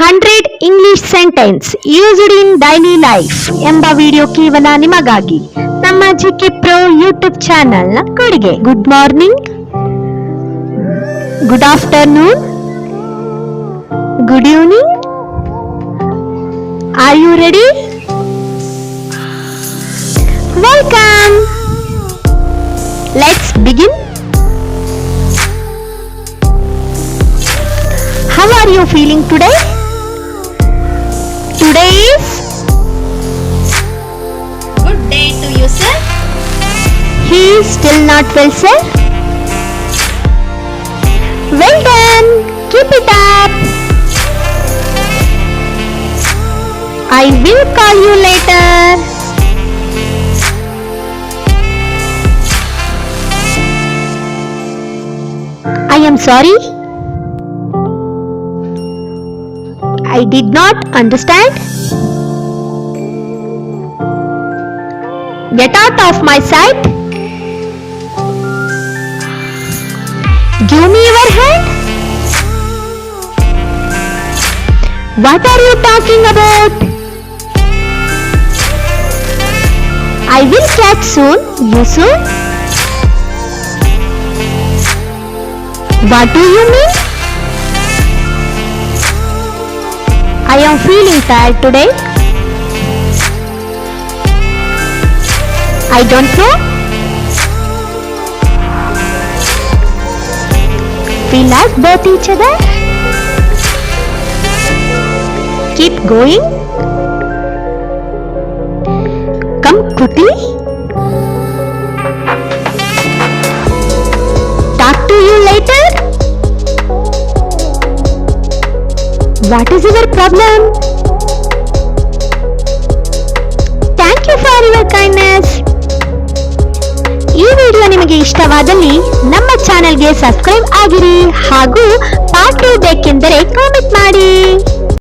100 English sentence used in daily life ಎಂಬ video ಕೇವಲ ನಿಮಗಾಗಿ ನಮ್ಮ ಜಿಕೆ ಪ್ರೋ ಯೂಟ್ಯೂಬ್ ಚಾನೆಲ್ ನ ಕೊಡುಗೆ. Good morning, good afternoon, good evening. Are you ready? Welcome. Let's begin. How are you feeling today? Today is good day to you, sir. he is still not well, sir. Well done. Keep it up. I will call you later. I am sorry. I did not understand. Get out of my sight. Give me your hand. What are you talking about? I will catch soon. You soon? What do you mean? I am feeling tired today. I don't know. We like both each other. Keep going. Come quickly. Talk to you later. What is your problem? Thank you for your kindness. ಈ video ನಿಮಗೆ ಇಷ್ಟವಾದಲ್ಲಿ ನಮ್ಮ ಚಾನೆಲ್ಗೆ subscribe ಆಗಿರಿ ಹಾಗೂ part 2 ಬೇಕೆಂದರೆ comment ಮಾಡಿ.